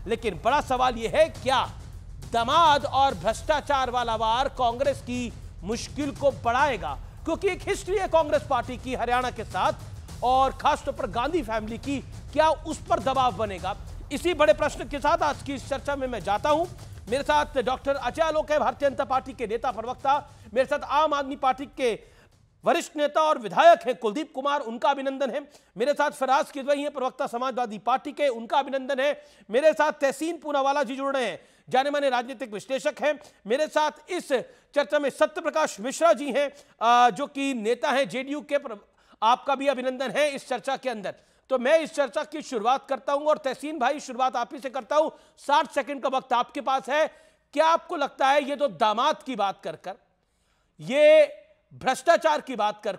लेकिन बड़ा सवाल यह है, क्या दामाद और भ्रष्टाचार वाला वार कांग्रेस की मुश्किल को बढ़ाएगा? क्योंकि एक हिस्ट्री है कांग्रेस पार्टी की हरियाणा के साथ, और खासतौर पर गांधी फैमिली की, क्या उस पर दबाव बनेगा? इसी बड़े प्रश्न के साथ आज की इस चर्चा में मैं जाता हूं। मेरे साथ डॉक्टर अजय आलोक है, भारतीय जनता पार्टी के नेता प्रवक्ता। मेरे साथ आम आदमी पार्टी के वरिष्ठ नेता और विधायक हैं कुलदीप कुमार, उनका अभिनंदन है। मेरे साथ फराज किदवई हैं, प्रवक्ता समाजवादी पार्टी के, उनका अभिनंदन है। मेरे साथ तहसीन पूनावाला जी जुड़ रहे हैं, जाने माने राजनीतिक विश्लेषक हैं। मेरे साथ इस चर्चा में सत्यप्रकाश मिश्रा जी हैं, जो कि नेता हैं जेडीयू के। आपका भी अभिनंदन है इस चर्चा के अंदर। तो मैं इस चर्चा की शुरुआत करता हूं, और तहसीन भाई शुरुआत आप ही से करता हूं। 60 सेकंड का वक्त आपके पास है। क्या आपको लगता है ये तो दामाद की बात कर ये भ्रष्टाचार की बात कर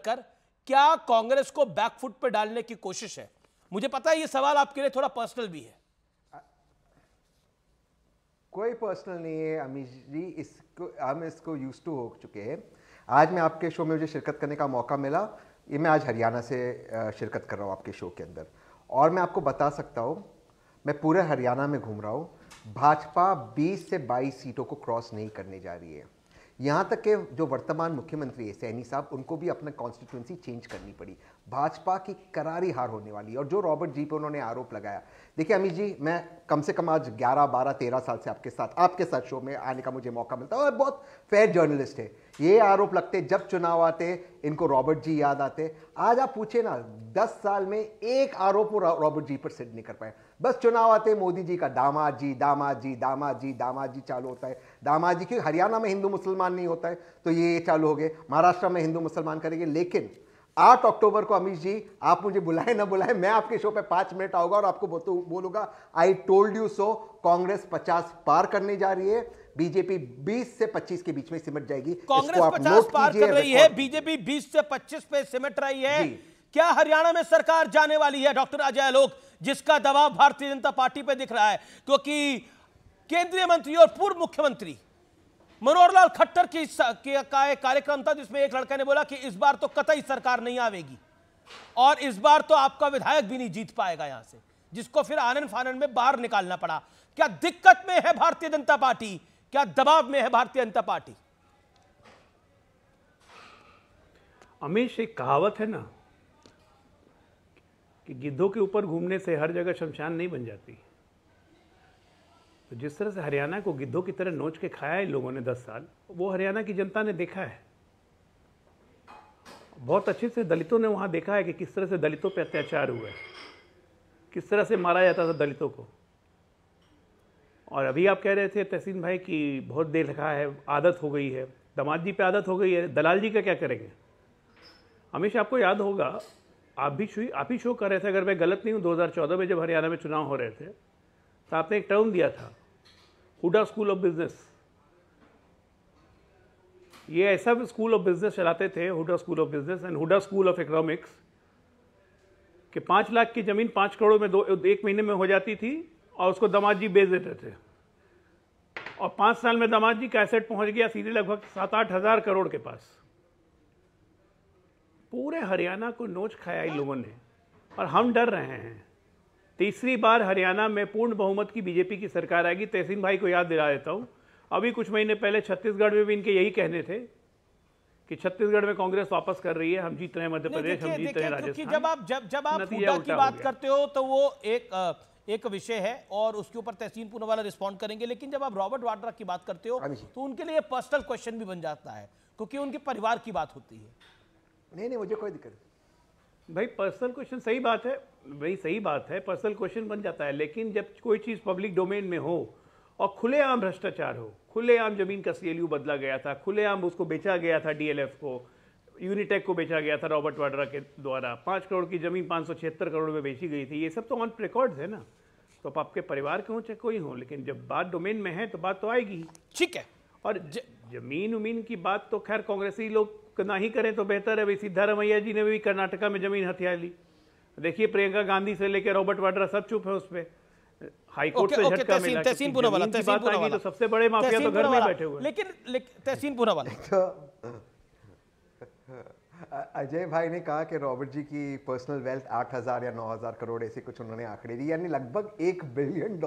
क्या कांग्रेस को बैकफुट पर डालने की कोशिश है? मुझे पता है ये सवाल आपके लिए थोड़ा पर्सनल भी है। कोई पर्सनल नहीं है अमीश जी, हम इसको यूज टू हो चुके हैं। आज मैं आपके शो में मुझे शिरकत करने का मौका मिला, ये मैं आज हरियाणा से शिरकत कर रहा हूँ आपके शो के अंदर, और मैं आपको बता सकता हूँ, मैं पूरे हरियाणा में घूम रहा हूँ, भाजपा 20 से 22 सीटों को क्रॉस नहीं करने जा रही है। यहाँ तक कि जो वर्तमान मुख्यमंत्री है सैनी साहब, उनको भी अपना कॉन्स्टिट्यूंसी चेंज करनी पड़ी। भाजपा की करारी हार होने वाली है। और जो रॉबर्ट जी पे उन्होंने आरोप लगाया, देखिए अमित जी, मैं कम से कम आज 11, 12, 13 साल से आपके साथ शो में आने का मुझे मौका मिलता है, और बहुत फेयर जर्नलिस्ट है। ये आरोप लगते जब चुनाव आते इनको रॉबर्ट जी याद आते। आज आप पूछे ना, 10 साल में एक आरोप वो रॉबर्ट जी पर सिद्ध नहीं कर पाए। बस चुनाव आते मोदी जी का दामाद जी दामाद जी दामाद जी दामाद जी चालू होता है। दामाद जी, क्योंकि हरियाणा में हिंदू मुसलमान नहीं होता है तो ये चालू हो गए, महाराष्ट्र में हिंदू मुसलमान करेंगे। लेकिन 8 अक्टूबर को अमित जी, आप मुझे बुलाए ना बुलाए, मैं आपके शो पे 5 मिनट आऊंगा और आपको बोलूंगा I told you so. Congress 50 पार करने जा रही है, बीजेपी 20 से 25 के बीच में सिमट जाएगी। कांग्रेस 50 पार कर रही है, बीजेपी 20 से 25 पे सिमट रही है। क्या हरियाणा में सरकार जाने वाली है डॉक्टर अजय आलोक, जिसका दबाव भारतीय जनता पार्टी पे दिख रहा है? क्योंकि केंद्रीय मंत्री और पूर्व मुख्यमंत्री मनोहर लाल खट्टर का एक कार्यक्रम था जिसमें एक लड़का ने बोला कि इस बार तो कतई सरकार नहीं आवेगी, और इस बार तो आपका विधायक भी नहीं जीत पाएगा यहां से, जिसको फिर आनन फानन में बाहर निकालना पड़ा। क्या दिक्कत में है भारतीय जनता पार्टी? क्या दबाव में है भारतीय जनता पार्टी? अमीश, एक कहावत है ना कि गिद्धों के ऊपर घूमने से हर जगह शमशान नहीं बन जाती। तो जिस तरह से हरियाणा को गिद्धों की तरह नोच के खाया है इन लोगों ने 10 साल, वो हरियाणा की जनता ने देखा है। बहुत अच्छे से दलितों ने वहाँ देखा है कि किस तरह से दलितों पे अत्याचार हुआ है, किस तरह से मारा जाता था दलितों को। और अभी आप कह रहे थे तहसीन भाई कि बहुत देर रखा है, आदत हो गई है, दामाद जी पे आदत हो गई है, दलाल जी का क्या करेंगे? हमेशा आपको याद होगा, आप ही शो कर रहे थे, अगर मैं गलत नहीं हूँ, 2014 में जब हरियाणा में चुनाव हो रहे थे तो आपने एक टर्म दिया था, हुडा स्कूल ऑफ बिजनेस। ये ऐसा स्कूल ऑफ बिजनेस चलाते थे, Hooda school of business and Hooda school of economics, कि 5 लाख की जमीन 5 करोड़ में 1 महीने में हो जाती थी, और उसको दामाद जी बेच देते थे। और 5 साल में दामाद जी का एसेट पहुंच गया सीधे लगभग 7-8 हज़ार करोड़ के पास। पूरे हरियाणा को नोच खाया इन लोगों ने, और हम डर रहे हैं। तीसरी बार हरियाणा में पूर्ण बहुमत की बीजेपी की सरकार आएगी। तहसीन भाई को याद दिला देता हूं, अभी कुछ महीने पहले छत्तीसगढ़ में भी इनके यही कहने थे कि छत्तीसगढ़ में कांग्रेस वापस कर रही है, हम जीत रहे हैं मध्य प्रदेश, हम जीत रहे हैं राजस्थान। जब आप हुड्डा की बात करते हो तो वो एक विषय है, और उसके ऊपर तहसीन पूनावाला रिस्पॉन्ड करेंगे। लेकिन जब आप रॉबर्ट वाड्रा की बात करते हो तो उनके लिए पर्सनल क्वेश्चन भी बन जाता है, क्योंकि उनके परिवार की बात होती है। नहीं, मुझे कोई दिक्कत नहीं भाई, पर्सनल क्वेश्चन सही बात है भाई, सही बात है, पर्सनल क्वेश्चन बन जाता है। लेकिन जब कोई चीज़ पब्लिक डोमेन में हो और खुलेआम भ्रष्टाचार हो, खुलेआम जमीन का CLU बदला गया था, खुलेआम उसको बेचा गया था, DLF को, यूनिटेक को बेचा गया था रॉबर्ट वाड्रा के द्वारा, 5 करोड़ की जमीन 576 करोड़ में बेची गई थी, ये सब तो ऑन रिकॉर्ड है ना। तो आप आपके परिवार के हो चाहे कोई हो, लेकिन जब बात डोमेन में है तो बात तो आएगी। ठीक है। और जमीन उमीन की बात तो खैर कांग्रेसी लोग ना ही करें तो बेहतर है। भाई, सिद्धारमैया जी ने भी कर्नाटका में जमीन हथिया ली। देखिए, प्रियंका गांधी से लेकर रॉबर्ट वाड्रा सब चुप है उस पर। हाईकोर्ट से झटका मिला। तहसीन पूनावाला तो सबसे बड़े माफिया तो घर में बैठे हुए। लेकिन तहसीन पूनावाला, अजय भाई ने कहा कि रॉबर्ट जी की पर्सनल वेल्थ 8,000 या 9,000 करोड़ ऐसे कुछ उन्होंने आंकड़े दिए, यानी लगभग $1 बिलियन।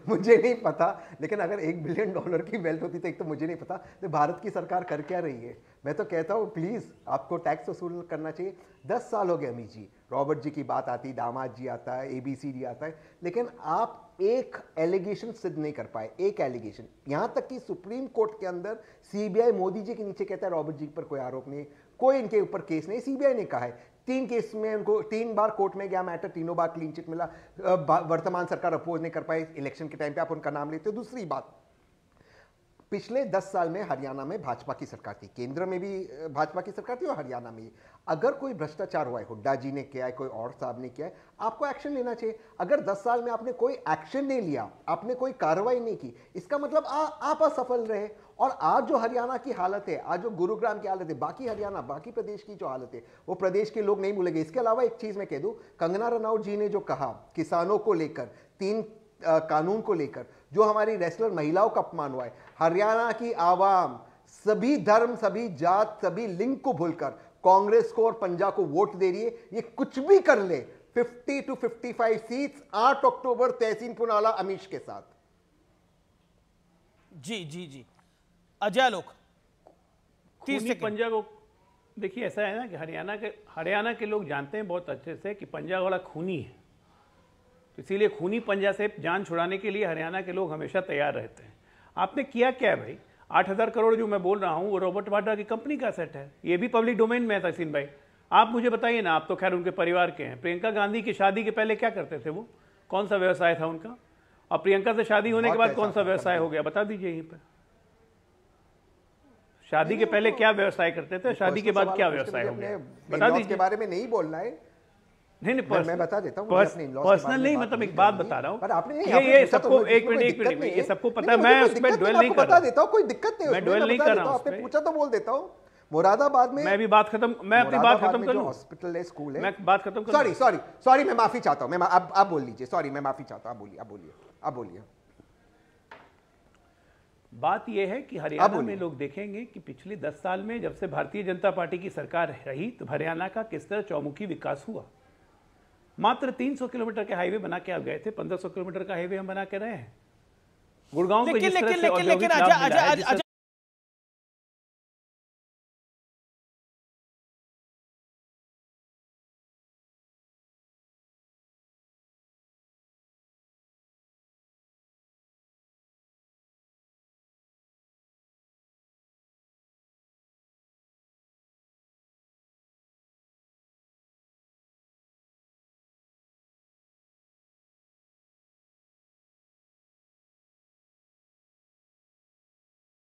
मुझे नहीं पता, लेकिन अगर $1 बिलियन की वेल्थ होती तो एक तो मुझे नहीं पता तो भारत की सरकार कर क्या रही है। मैं तो कहता हूँ प्लीज़ आपको टैक्स वसूल करना चाहिए। 10 साल हो गए अमित जी, रॉबर्ट जी की बात आती, दामाद जी आता है, ABCD आता है, लेकिन आप एक एलिगेशन सिद्ध नहीं कर पाए, एक एलिगेशन। यहां तक कि सुप्रीम कोर्ट के अंदर CBI मोदी जी के नीचे कहता है रॉबर्ट जी पर कोई आरोप नहीं, कोई इनके ऊपर केस नहीं। CBI ने कहा है 3 केस में उनको 3 बार कोर्ट में गया मैटर, तीनों बार क्लीन चिट मिला। वर्तमान सरकार अपोज नहीं कर पाई, इलेक्शन के टाइम पे आप उनका नाम लेते हो। दूसरी बात, पिछले 10 साल में हरियाणा में भाजपा की सरकार थी, केंद्र में भी भाजपा की सरकार थी और हरियाणा में। अगर कोई भ्रष्टाचार हुआ है, हुड्डा जी ने किया है, कोई और साहब ने किया है, आपको एक्शन लेना चाहिए। अगर 10 साल में आपने कोई एक्शन नहीं लिया, आपने कोई कार्रवाई नहीं की, इसका मतलब आप असफल रहे। और आज जो हरियाणा की हालत है, आज जो गुरुग्राम की हालत है, बाकी हरियाणा, बाकी प्रदेश की जो हालत है, वो प्रदेश के लोग नहीं भूलेंगे। इसके अलावा एक चीज मैं कह दूं, कंगना रनौत जी ने जो कहा किसानों को लेकर, 3 कानून को लेकर, जो हमारी रेसलर महिलाओं का अपमान हुआ है, हरियाणा की आवाम सभी धर्म, सभी जात, सभी लिंग को भूलकर कांग्रेस को और पंजाब को वोट दे रही है। ये कुछ भी कर ले, 50 to 55 सीट्स 8 अक्टूबर तहसीन पुनाला अमीश के साथ। जी जी जी, अजय लोक 30 सेकंड। पंजाब को देखिए, ऐसा है ना कि हरियाणा के लोग जानते हैं बहुत अच्छे से कि पंजाब वाला खूनी है, तो इसीलिए खूनी पंजा से जान छुड़ाने के लिए हरियाणा के लोग हमेशा तैयार रहते हैं। आपने किया क्या है भाई? 8,000 करोड़ जो मैं बोल रहा हूं वो रॉबर्ट वाड्रा की कंपनी का सेट है, ये भी पब्लिक डोमेन में है। तहसीन भाई आप मुझे बताइए ना, आप तो खैर उनके परिवार के हैं। प्रियंका गांधी की शादी के पहले क्या करते थे वो? कौन सा व्यवसाय था उनका? और प्रियंका से शादी होने के बाद कौन सा व्यवसाय हो गया, बता दीजिए यहीं पर। शादी के पहले क्या व्यवसाय करते थे, शादी के बाद क्या व्यवसाय हो गया, बता दीजिए। के बारे में नहीं बोलना है। नहीं, मैं बता देता हूँ पर्सनल नहीं, मतलब एक बात बता रहा हूँ। पर आपने ये सबको एक मिनट ये सबको पता है, मैं उसमें ड्वेल नहीं कर रहा। बता देता हूँ, कोई दिक्कत नहीं, मैं ड्वेल नहीं कर रहा हूँ। आपने पूछा तो बोल देता हूँ। मुरादाबाद में मैं अपनी बात खत्म कर लूं। हॉस्पिटल है, स्कूल है, मैं बात खत्म कर। सॉरी मैं माफी चाहता हूँ। आप बोल लीजिए। सॉरी मैं माफी चाहता हूँ, आप बोलिए। बात यह है कि हरियाणा में लोग देखेंगे कि पिछले 10 साल में जब से भारतीय जनता पार्टी की सरकार रही तो हरियाणा का किस तरह चौमुखी विकास हुआ। मात्र 300 किलोमीटर के हाईवे बना के आप गए थे, 1500 किलोमीटर का हाईवे हम बना के रहे हैं। गुड़गांव को जिस तरह से औद्योगिक लाभ मिला है, जिस तरह